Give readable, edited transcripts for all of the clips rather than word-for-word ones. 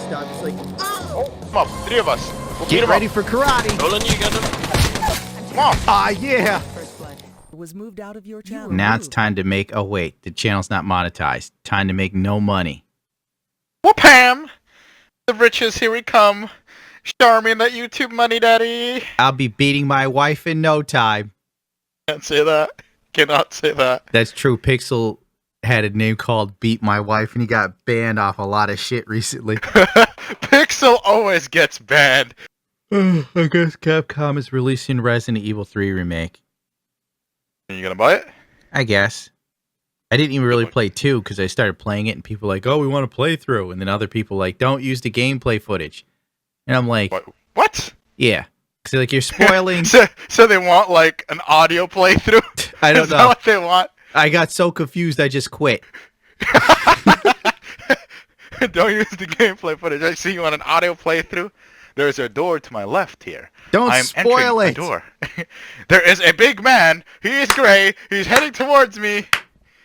stuff. It's like, Oh, come on, 3 of us. We'll beat get him ready up. for karate. Nolan, you got him. Come on. Ah, yeah. Was moved out of your channel. Now it's time to make. Oh wait, the channel's not monetized. Time to make no money. Whoop-ham! The riches, here we come. Show me that YouTube money, daddy. I'll be beating my wife in no time. Can't say that. Cannot say that. That's true. Pixel had a name called Beat My Wife, and he got banned off a lot of shit recently. Pixel always gets banned. I guess Capcom is releasing Resident Evil 3 remake. Are you gonna buy it? I guess. I didn't even really play 2 because I started playing it, and people were like, oh, we want to play through. And then other people were like, don't use the gameplay footage. And I'm like, What? yeah. Because like, you're spoiling. so they want like an audio playthrough? I don't Is know. that what they want? I got so confused, I just quit. Don't use the gameplay footage. I see you on an audio playthrough. There's a door to my left here. Don't I'm spoil entering it. the door. There is a big man. He is gray. He's heading towards me.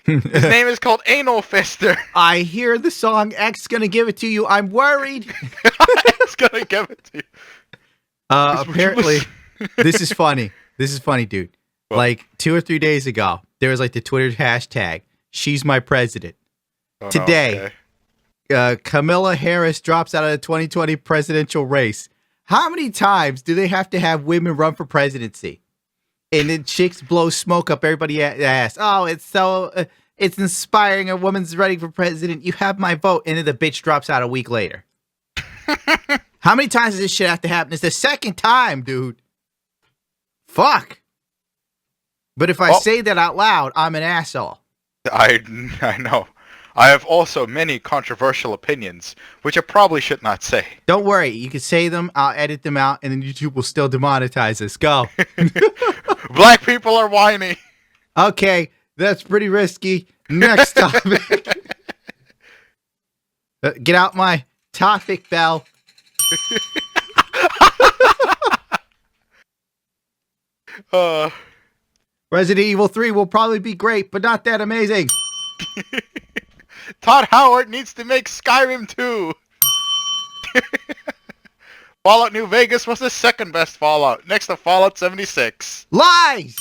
His name is called Anal Fister. I hear the song X gonna give it to you. I'm worried. He's gonna give it to you. Apparently, this is funny. This is funny, dude. What? Like 2 or 3 days ago, there was like the Twitter hashtag, she's my president. Oh, no, Today, okay. Kamala Harris drops out of the 2020 presidential race. How many times do they have to have women run for presidency? And then chicks blow smoke up everybody's ass. Oh, it's so, it's inspiring. A woman's running for president. You have my vote. And then the bitch drops out a week later. How many times does this shit have to happen? It's the second time, dude. Fuck. But if I say that out loud, I'm an asshole. I know. I have also many controversial opinions, which I probably should not say. Don't worry. You can say them. I'll edit them out. And then YouTube will still demonetize us. Go. Black people are whiny. Okay. That's pretty risky. Next topic. Get out my topic bell. Resident Evil 3 will probably be great, but not that amazing. Todd Howard needs to make Skyrim 2. Fallout New Vegas was the second best Fallout, next to Fallout 76. Lies!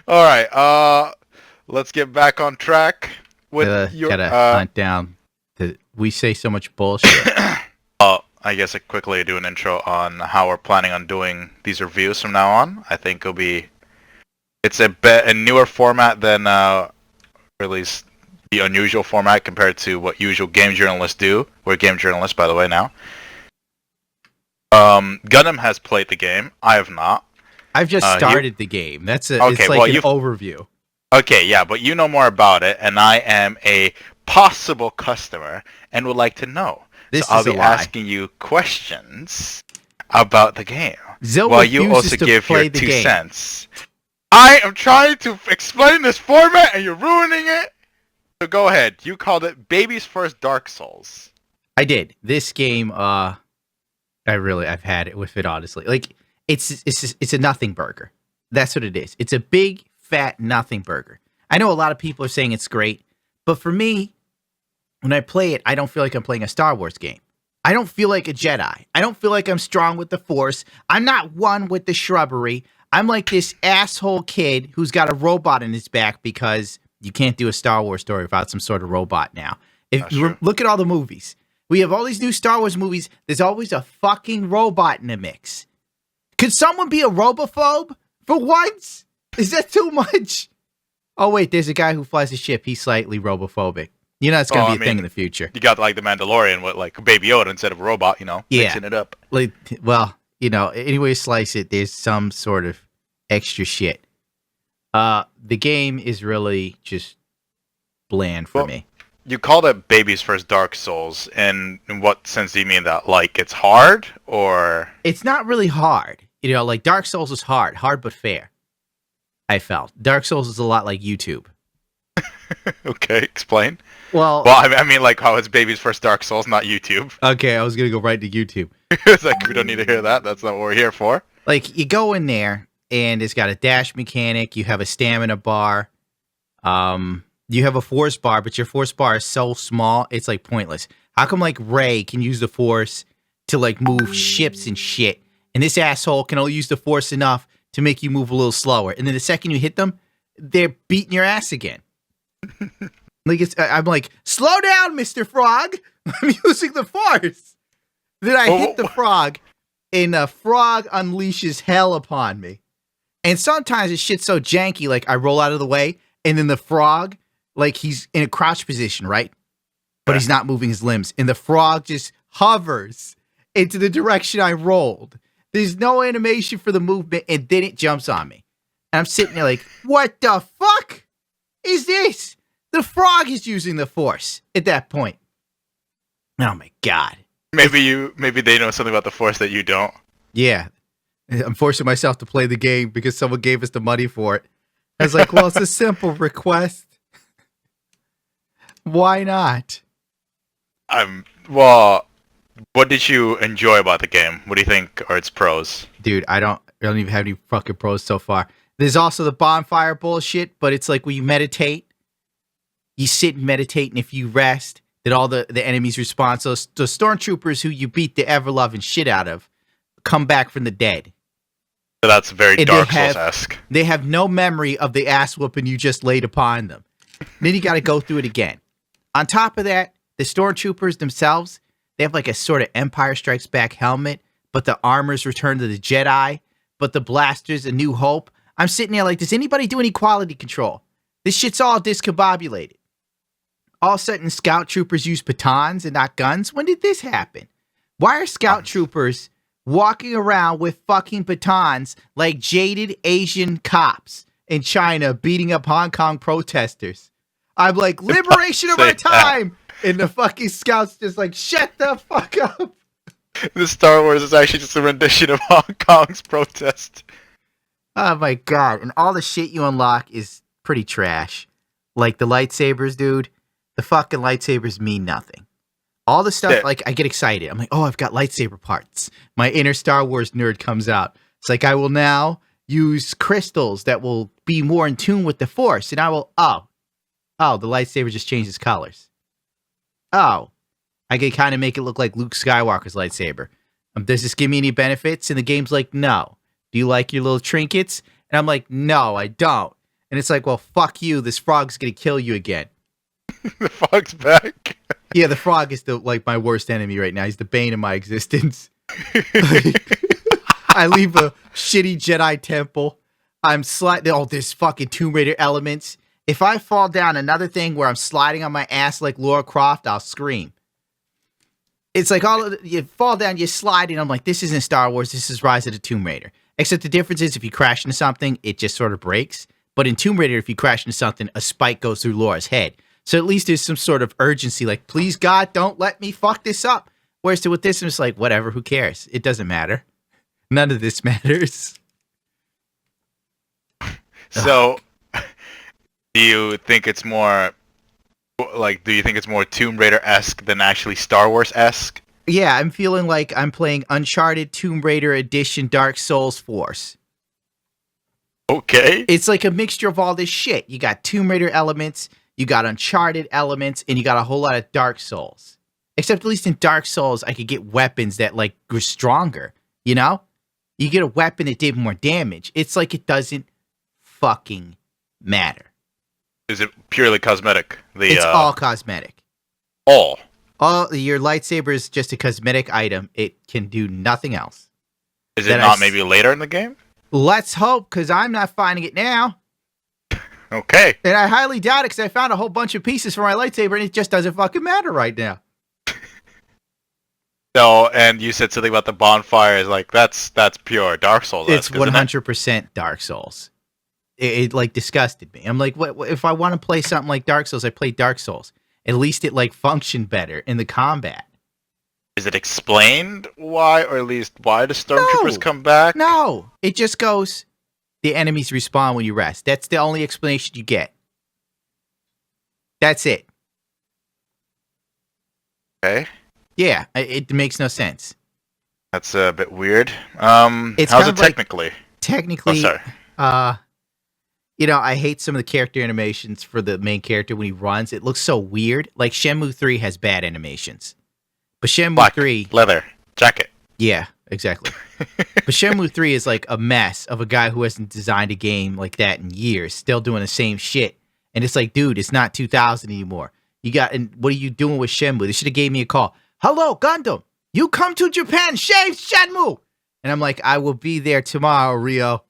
Alright, let's get back on track with your... Gotta hunt down. We say so much bullshit. I guess I quickly do an intro on how we're planning on doing these reviews from now on. I think it'll be... It's a newer format than at least the unusual format compared to what usual game journalists do. We're game journalists, by the way, now. Gundam has played the game. I have not. I've just started the game. It's like an overview. Okay, yeah, but you know more about it, and I am a possible customer and would like to know. This so I'll is a be lie. asking you questions about the game. Zill while you refuses also to give play your the 2 game. cents. I am trying to explain this format and you're ruining it. So go ahead. You called it Baby's First Dark Souls. I did. This game, I've had it with it, honestly. Like, it's a nothing burger. That's what it is. It's a big, fat nothing burger. I know a lot of people are saying it's great, but for me, when I play it, I don't feel like I'm playing a Star Wars game. I don't feel like a Jedi. I don't feel like I'm strong with the Force. I'm not one with the shrubbery. I'm like this asshole kid who's got a robot in his back because you can't do a Star Wars story without some sort of robot now. If you look at all the movies, we have all these new Star Wars movies. There's always a fucking robot in the mix. Could someone be a robophobe for once? Is that too much? Oh, wait, there's a guy who flies a ship. He's slightly robophobic. You know, it's going to be a thing in the future. You got like the Mandalorian with like Baby Yoda instead of a robot, mixing it up. Like, well, any way you slice it, there's some sort of extra shit. The game is really just bland for me. You called it Baby's First Dark Souls, and in what sense do you mean that? Like, it's hard, or...? It's not really hard. Like, Dark Souls is hard but fair. I felt. Dark Souls is a lot like YouTube. Okay, explain. Well, I mean, like, how it's Baby's First Dark Souls, not YouTube. Okay, I was going to go right to YouTube. It's like, we don't need to hear that. That's not what we're here for. Like, you go in there, and it's got a dash mechanic. You have a stamina bar. You have a force bar, but your force bar is so small, it's like pointless. How come like Rey can use the force to like move ships and shit, and this asshole can only use the force enough to make you move a little slower, and then the second you hit them, they're beating your ass again. Like I'm like, slow down, Mr. Frog. I'm using the force. Then I hit the frog, and the frog unleashes hell upon me. And sometimes this shit's so janky, like I roll out of the way, and then the frog, like he's in a crouch position, right? But he's not moving his limbs. And the frog just hovers into the direction I rolled. There's no animation for the movement, and then it jumps on me. And I'm sitting there like, what the fuck is this? The frog is using the force at that point. Oh my god. Maybe they know something about the force that you don't. Yeah. I'm forcing myself to play the game because someone gave us the money for it. I was like, well, it's a simple request. Why not? Well, what did you enjoy about the game? What do you think are its pros? Dude, I don't even have any fucking pros so far. There's also the bonfire bullshit, but it's like when you meditate, you sit and meditate, and if you rest, then all the enemies respawn. So the stormtroopers who you beat the ever-loving shit out of come back from the dead. So that's very And Dark Souls-esque. They have no memory of the ass whooping you just laid upon them. Then you got to go through it again. On top of that, the stormtroopers themselves, they have like a sort of Empire Strikes Back helmet, but the armor's Return to the Jedi, but the blasters, A New Hope. I'm sitting there like, does anybody do any quality control? This shit's all discombobulated. All of a sudden, scout troopers use batons and not guns. When did this happen? Why are scout troopers walking around with fucking batons like jaded Asian cops in China beating up Hong Kong protesters? I'm like, liberation of our time! And the fucking scouts just like, shut the fuck up! The Star Wars is actually just a rendition of Hong Kong's protest. Oh my god. And all the shit you unlock is pretty trash. Like the lightsabers, dude. The fucking lightsabers mean nothing. All the stuff, like, I get excited. I'm like, oh, I've got lightsaber parts. My inner Star Wars nerd comes out. It's like, I will now use crystals that will be more in tune with the Force. And I will, oh, the lightsaber just changes colors. Oh, I can kind of make it look like Luke Skywalker's lightsaber. Does this give me any benefits? And the game's like, no. Do you like your little trinkets? And I'm like, no, I don't. And it's like, well, fuck you. This frog's going to kill you again. The frog's back. Yeah, the frog is like my worst enemy right now. He's the bane of my existence. I leave a shitty Jedi temple. I'm sliding. Oh, there's fucking Tomb Raider elements. If I fall down another thing where I'm sliding on my ass like Lara Croft, I'll scream. It's like you fall down, you slide, and I'm like, this isn't Star Wars. This is Rise of the Tomb Raider. Except the difference is if you crash into something, it just sort of breaks. But in Tomb Raider, if you crash into something, a spike goes through Laura's head. So at least there's some sort of urgency, like, please, God, don't let me fuck this up. Whereas with this, I'm just like, whatever, who cares? It doesn't matter. None of this matters. So, do you think it's more Tomb Raider-esque than actually Star Wars-esque? Yeah, I'm feeling like I'm playing Uncharted Tomb Raider Edition Dark Souls Force. Okay. It's like a mixture of all this shit. You got Tomb Raider elements, you got Uncharted elements, and you got a whole lot of Dark Souls. Except at least in Dark Souls, I could get weapons that like were stronger, you know? You get a weapon that did more damage. It's like it doesn't fucking matter. Is it purely cosmetic? It's all cosmetic. All? Your lightsaber is just a cosmetic item. It can do nothing else. Is it not maybe later in the game? Let's hope, because I'm not finding it now. Okay. And I highly doubt it, because I found a whole bunch of pieces for my lightsaber, and it just doesn't fucking matter right now. No, and you said something about the bonfire is like, that's pure Dark Souls. It's 100% Dark Souls. It like disgusted me. I'm like, what if I want to play something like Dark Souls, I play Dark Souls. At least it like functioned better in the combat. Is it explained why, or at least why the stormtroopers come back? No, it just goes, the enemies respawn when you rest. That's the only explanation you get. That's it. Okay. Yeah, it makes no sense. That's a bit weird. It's how's kind it of like- technically? Technically, Oh, sorry. You know, I hate some of the character animations for the main character when he runs. It looks so weird. Like Shenmue 3 has bad animations. But Shenmue Black 3, leather jacket. yeah, exactly. But Shenmue 3 is like a mess of a guy who hasn't designed a game like that in years, still doing the same shit. And it's like, dude, it's not 2000 anymore. And what are you doing with Shenmue? They should have gave me a call. Hello, Gundam. You come to Japan, shave Shenmue. And I'm like, I will be there tomorrow, Rio.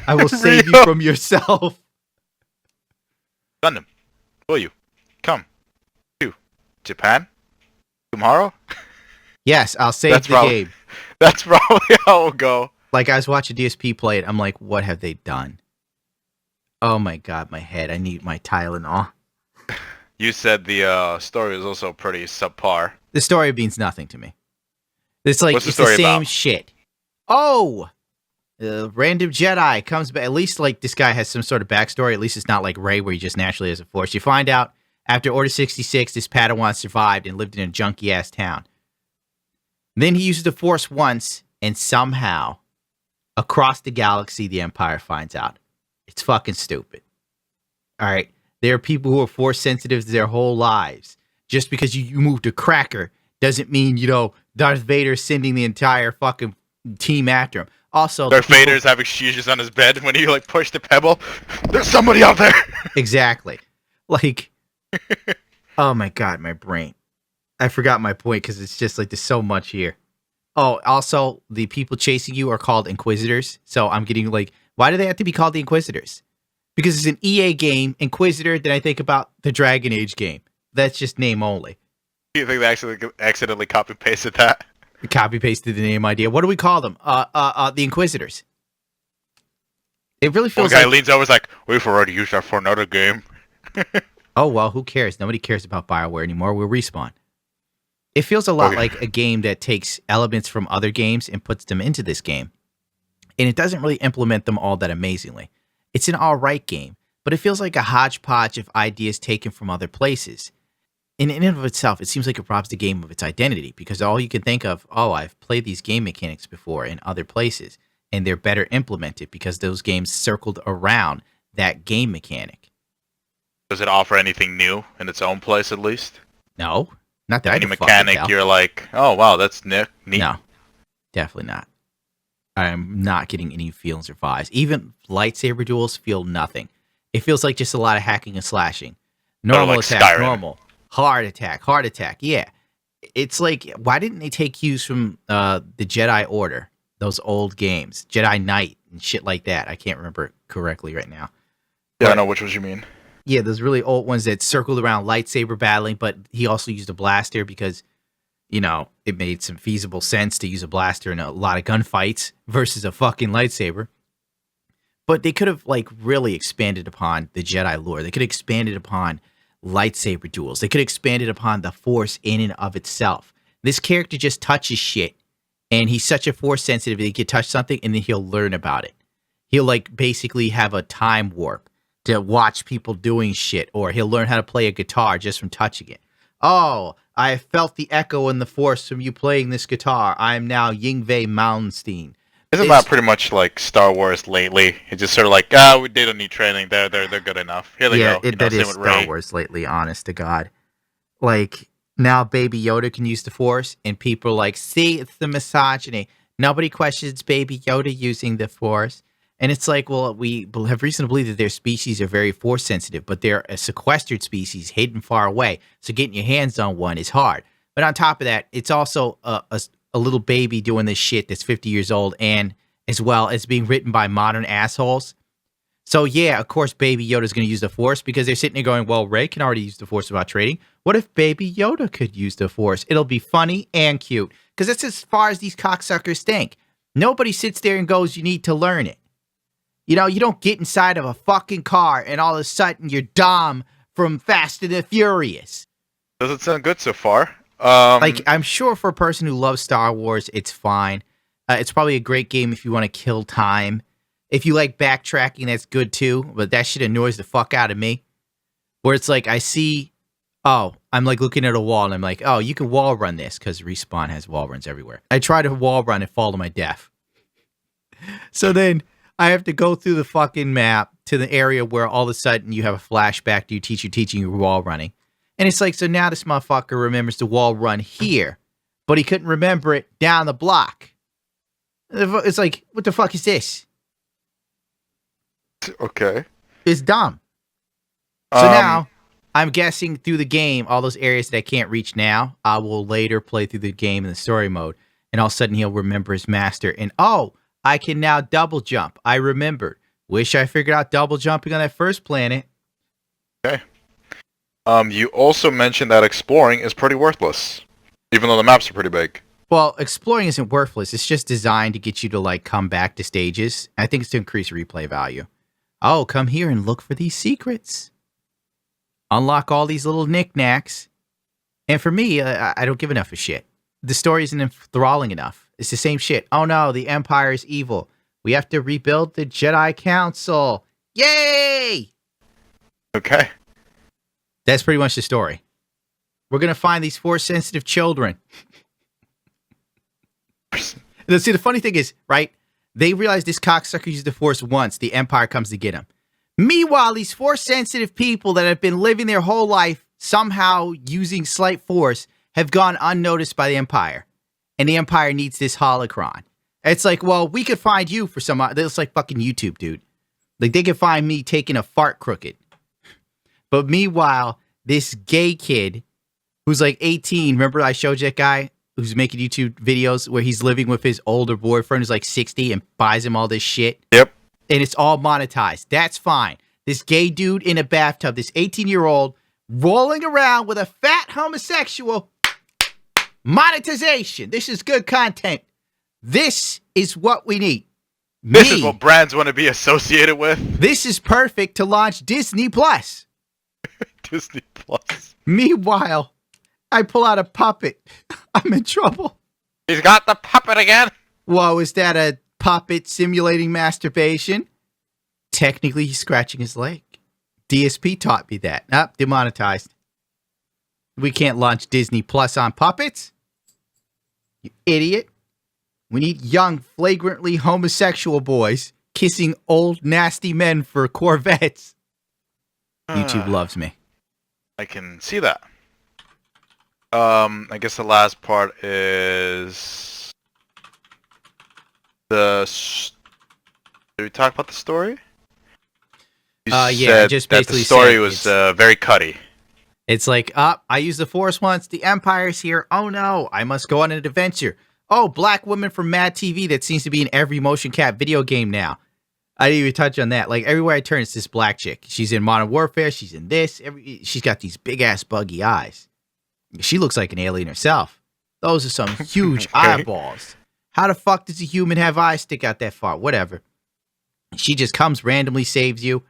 I will save you from yourself. Gundam, will you come to Japan tomorrow? Yes, I'll save That's the probably- game. That's probably how it'll go. Like, I was watching DSP play it. I'm like, what have they done? Oh my God, my head. I need my Tylenol. You said the story was also pretty subpar. The story means nothing to me. It's like, What's the it's the story same about? shit. Oh! Random Jedi comes back. At least, like, this guy has some sort of backstory. At least it's not like Rey, where he just naturally has a force. You find out after Order 66, this Padawan survived and lived in a junky-ass town. Then he uses the Force once, and somehow, across the galaxy, the Empire finds out. It's fucking stupid. All right? There are people who are Force sensitive their whole lives. Just because you moved a cracker doesn't mean, you know, Darth Vader sending the entire fucking team after him. Also, Darth Vader's having seizures on his bed when he like pushed the pebble. There's somebody out there. Exactly. Like, oh my God, my brain. I forgot my point because it's just like there's so much here. Oh, also, the people chasing you are called Inquisitors. So I'm getting like, why do they have to be called the Inquisitors? Because it's an EA game, Inquisitor, then I think about the Dragon Age game. That's just name only. Do you think they actually accidentally copy pasted that? Copy pasted the name idea. What do we call them? The Inquisitors. It really One feels guy like. leans over, is like, "We've already used that for another game." Oh well, who cares? Nobody cares about BioWare anymore. We'll Respawn. It feels a lot Okay. like a game that takes elements from other games and puts them into this game, and it doesn't really implement them all that amazingly. It's an all right game, but it feels like a hodgepodge of ideas taken from other places. In and of itself, it seems like it robs the game of its identity because all you can think of, oh, I've played these game mechanics before in other places, and they're better implemented because those games circled around that game mechanic. Does it offer anything new in its own place, at least? No, not that I Any can fucking mechanic tell. you're like, "Oh wow, that's neat." No, definitely not. I am not getting any feelings or vibes. Even lightsaber duels feel nothing. It feels like just a lot of hacking and slashing. Normal like attack, Skyrim. normal. Hard attack. Yeah. It's like, why didn't they take cues from the Jedi Order? Those old games. Jedi Knight and shit like that. I can't remember it correctly right now. Yeah, I But- know which ones you mean. Yeah, those really old ones that circled around lightsaber battling, but he also used a blaster because, you know, it made some feasible sense to use a blaster in a lot of gunfights versus a fucking lightsaber. But they could have, like, really expanded upon the Jedi lore. They could have expanded upon lightsaber duels. They could have expanded upon the Force in and of itself. This character just touches shit, and he's such a Force sensitive that he can touch something and then he'll learn about it. He'll, like, basically have a time warp to watch people doing shit, or he'll learn how to play a guitar just from touching it. Oh, I felt the echo in the Force from you playing this guitar. I am now Yingwei Malmsteen. Isn't It's- that pretty much like Star Wars lately? It's just sort of like, they don't need training. They're good enough. Here they go. That same is with Star Rey. Wars lately, honest to God. Like, now Baby Yoda can use the Force, and people are like, see, it's the misogyny. Nobody questions Baby Yoda using the Force. And it's like, well, we have reason to believe that their species are very Force sensitive, but they're a sequestered species hidden far away. So getting your hands on one is hard. But on top of that, it's also a little baby doing this shit that's 50 years old, and as well as being written by modern assholes. So yeah, of course, Baby Yoda's going to use the Force because they're sitting there going, well, Rey can already use the Force without trading. What if Baby Yoda could use the Force? It'll be funny and cute. Because that's as far as these cocksuckers think. Nobody sits there and goes, you need to learn it. You know, you don't get inside of a fucking car and all of a sudden you're Dom from Fast and the Furious. Doesn't sound good so far. Like, I'm sure for a person who loves Star Wars, it's fine. It's probably a great game if you want to kill time. If you like backtracking, that's good too. But that shit annoys the fuck out of me. Where it's like, I see, oh, I'm like looking at a wall and I'm like, oh, you can wall run this because Respawn has wall runs everywhere. I try to wall run and fall to my death. So then I have to go through the fucking map to the area where all of a sudden you have a flashback to your teacher teaching you wall running. And it's like, so now this motherfucker remembers the wall run here, but he couldn't remember it down the block. It's like, what the fuck is this? Okay. It's dumb. So now, I'm guessing through the game, all those areas that I can't reach now, I will later play through the game in the story mode. And all of a sudden, he'll remember his master. And oh, I can now double jump. I remembered. Wish I figured out double jumping on that first planet. Okay. You also mentioned that exploring is pretty worthless, even though the maps are pretty big. Well, exploring isn't worthless. It's just designed to get you to like come back to stages. I think it's to increase replay value. Oh, come here and look for these secrets. Unlock all these little knickknacks. And for me, I don't give enough of shit. The story isn't enthralling enough. It's the same shit. Oh no, the Empire is evil. We have to rebuild the Jedi Council. Yay! Okay. That's pretty much the story. We're going to find these Force-sensitive children. Now, see, the funny thing is, right? They realize this cocksucker used the Force once. The Empire comes to get him. Meanwhile, these Force-sensitive people that have been living their whole life somehow using slight Force have gone unnoticed by the Empire. And the Empire needs this holocron. It's like, well, we could find you for some... It's like fucking YouTube, dude. Like, they could find me taking a fart crooked. But meanwhile, this gay kid who's like 18... Remember I showed you that guy who's making YouTube videos where he's living with his older boyfriend who's like 60 and buys him all this shit? Yep. And it's all monetized. That's fine. This gay dude in a bathtub, this 18-year-old rolling around with a fat homosexual. Monetization. This is good content. This is what we need. This is what brands want to be associated with. This is perfect to launch Disney Plus. Disney Plus. Meanwhile, I pull out a puppet. I'm in trouble. He's got the puppet again. Whoa, is that a puppet simulating masturbation? Technically, he's scratching his leg. DSP taught me that. Demonetized. We can't launch Disney Plus on puppets. You idiot. We need young, flagrantly homosexual boys kissing old, nasty men for Corvettes. YouTube loves me. I can see that. I guess the last part is did we talk about the story? You yeah, just that basically the story said was very cutty. It's like, I used the Force once. The Empire's here. Oh no, I must go on an adventure. Oh, black woman from Mad TV that seems to be in every motion cap video game now. I didn't even touch on that. Like, everywhere I turn, it's this black chick. She's in Modern Warfare. She's in this. She's got these big-ass buggy eyes. She looks like an alien herself. Those are some huge eyeballs. How the fuck does a human have eyes stick out that far? Whatever. She just comes, randomly saves you.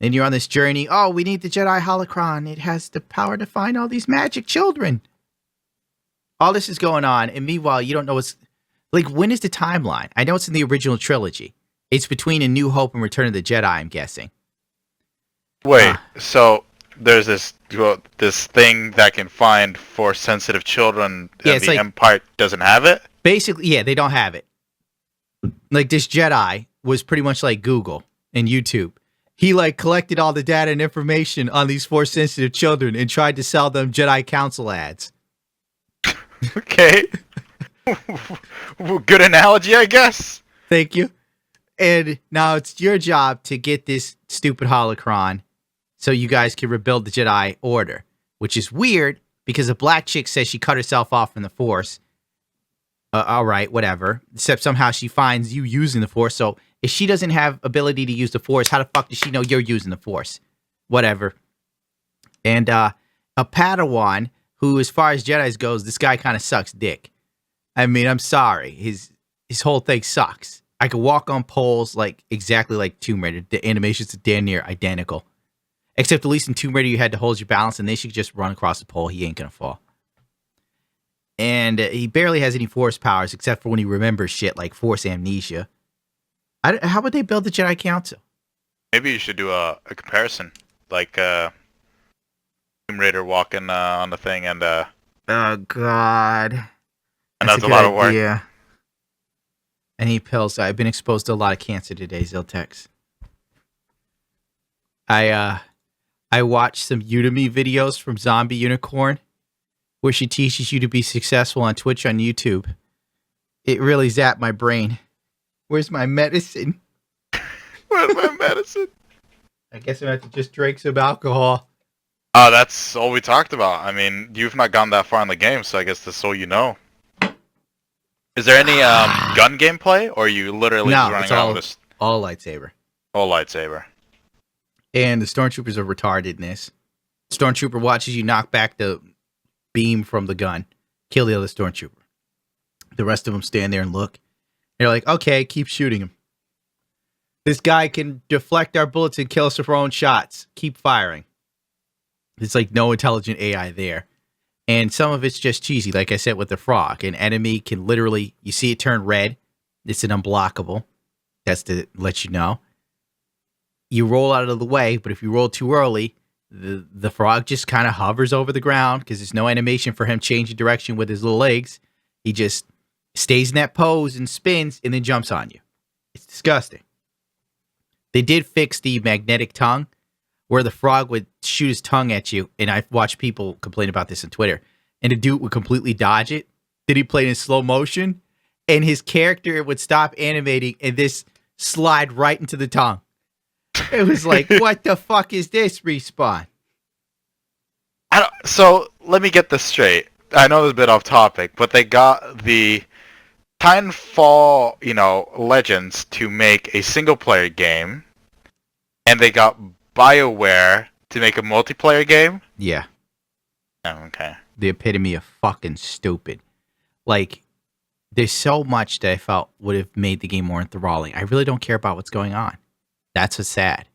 Then you're on this journey. Oh, we need the Jedi holocron. It has the power to find all these magic children. All this is going on, and meanwhile, you don't know what's... Like, when is the timeline? I know it's in the original trilogy. It's between A New Hope and Return of the Jedi, I'm guessing. Wait, so there's this thing that can find Force-sensitive children, Yeah, and it's the like- Empire doesn't have it? Basically, yeah, they don't have it. Like, this Jedi was pretty much like Google and YouTube. He, like, collected all the data and information on these Force-sensitive children and tried to sell them Jedi Council ads. Okay. Good analogy, I guess. Thank you. And now it's your job to get this stupid holocron so you guys can rebuild the Jedi Order, which is weird because a black chick says she cut herself off from the Force. All right, whatever. Except somehow she finds you using the Force. So if she doesn't have ability to use the Force, how the fuck does she know you're using the Force? Whatever. And a Padawan who, as far as Jedis goes, this guy kind of sucks dick. I mean, I'm sorry. His whole thing sucks. I could walk on poles like exactly like Tomb Raider. The animations are damn near identical. Except at least in Tomb Raider you had to hold your balance and this you could just run across the pole. He ain't gonna fall. And he barely has any Force powers except for when he remembers shit like Force amnesia. How would they build the Jedi Council? Maybe you should do a comparison. Like Tomb Raider walking on the thing and Oh, God. and that's a lot of work. Yeah. I need pills. I've been exposed to a lot of cancer today, Ziltex. I watched some Udemy videos from Zombie Unicorn where she teaches you to be successful on Twitch on YouTube. It really zapped my brain. Where's my medicine? Where's my medicine? I guess I'm going to have to just drink some alcohol. That's all we talked about. I mean, you've not gone that far in the game, so I guess that's all you know. Is there any gun gameplay, or are you literally just running around with all lightsaber? All lightsaber. And the stormtroopers are retarded in this. Stormtrooper watches you knock back the beam from the gun, kill the other stormtrooper. The rest of them stand there and look. They're like, okay, keep shooting him. This guy can deflect our bullets and kill us with our own shots. Keep firing. There's like no intelligent AI there. And some of it's just cheesy, like I said with the frog. An enemy can literally, you see it turn red. It's an unblockable. That's to let you know. You roll out of the way, but if you roll too early, the frog just kind of hovers over the ground because there's no animation for him changing direction with his little legs. He just stays in that pose and spins and then jumps on you. It's disgusting. They did fix the magnetic tongue where the frog would shoot his tongue at you, and I've watched people complain about this on Twitter, and the dude would completely dodge it. Then he played in slow motion, and his character would stop animating and this slide right into the tongue. It was like, what the fuck is this, Respawn? So, let me get this straight. I know this is a bit off topic, but they got the Titanfall, Legends to make a single-player game, and they got BioWare to make a multiplayer game? Yeah. Oh, okay. The epitome of fucking stupid. Like, there's so much that I felt would have made the game more enthralling. I really don't care about what's going on. That's what's sad.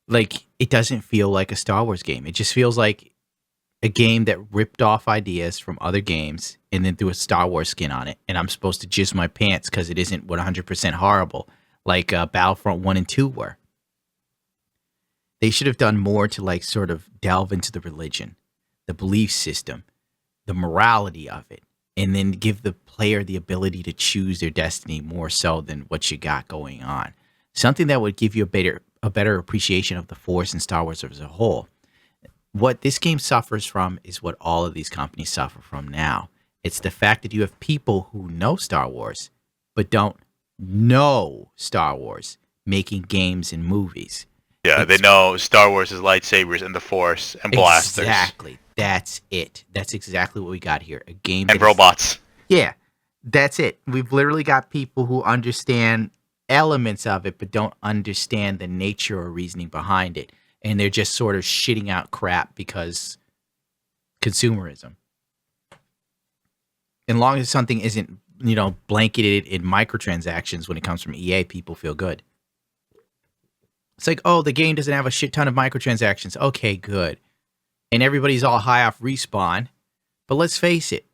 Like, it doesn't feel like a Star Wars game. It just feels like a game that ripped off ideas from other games and then threw a Star Wars skin on it. And I'm supposed to jizz my pants because it isn't 100% horrible like Battlefront 1 and 2 were. They should have done more to like sort of delve into the religion, the belief system, the morality of it, and then give the player the ability to choose their destiny more so than what you got going on. Something that would give you a better appreciation of the Force and Star Wars as a whole. What this game suffers from is what all of these companies suffer from now. It's the fact that you have people who know Star Wars, but don't know Star Wars, making games and movies. Yeah, they know Star Wars is lightsabers and the Force and blasters. Exactly. That's it. That's exactly what we got here. A game and robots. Yeah, that's it. We've literally got people who understand elements of it, but don't understand the nature or reasoning behind it. And they're just sort of shitting out crap because consumerism. As long as something isn't, blanketed in microtransactions when it comes from EA, people feel good. It's like, oh, the game doesn't have a shit ton of microtransactions. Okay, good. And everybody's all high off Respawn. But let's face it.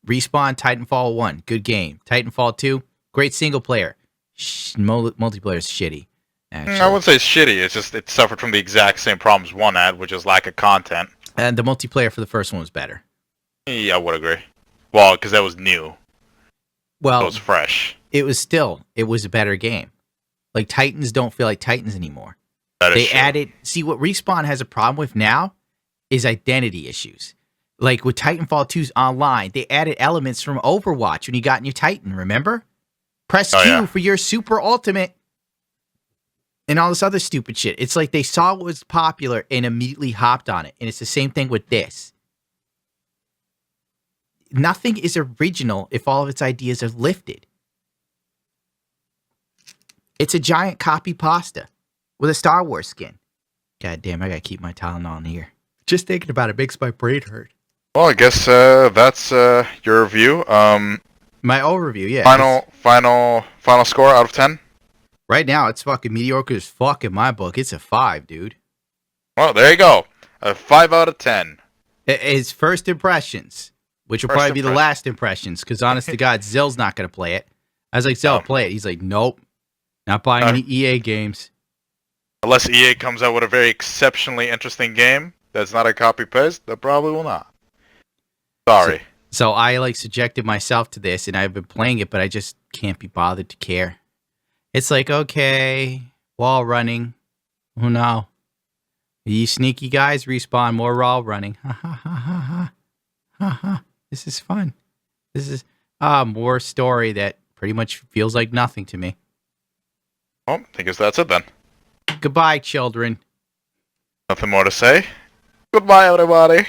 Respawn, Titanfall 1, good game. Titanfall 2, great single player. Multiplayer is shitty. Actually. I wouldn't say it's shitty. It's just it suffered from the exact same problems one had, which is lack of content. And the multiplayer for the first one was better. Yeah, I would agree. Well, because that was new. Well, it was fresh. It was a better game. Like, Titans don't feel like Titans anymore. That is They true. added... See, what Respawn has a problem with now is identity issues. Like, with Titanfall 2's online, they added elements from Overwatch when you got in your Titan, remember? Press Q for your super ultimate and all this other stupid shit. It's like they saw what was popular and immediately hopped on it. And it's the same thing with this. Nothing is original if all of its ideas are lifted. It's a giant copy pasta with a Star Wars skin. God damn, I gotta keep my Tylenol in here. Just thinking about it makes my brain hurt. Well, I guess that's your review. My overview, yeah. Final score out of 10? Right now, it's fucking mediocre as fuck in my book. It's a 5, dude. Well, there you go. A 5 out of 10. His first impressions, which will probably be the last impressions, because honest to God, Zill's not going to play it. I was like, Zill, play it. He's like, nope. Not buying any EA games. Unless EA comes out with a very exceptionally interesting game that's not a copy-paste, they probably will not. Sorry. So I like subjected myself to this, and I've been playing it, but I just can't be bothered to care. It's like, okay, wall running. Oh no. You sneaky guys respawn, more wall running. Ha ha ha ha ha. Ha ha. This is fun. This is more story that pretty much feels like nothing to me. Well, I guess that's it then. Goodbye, children. Nothing more to say. Goodbye, everybody.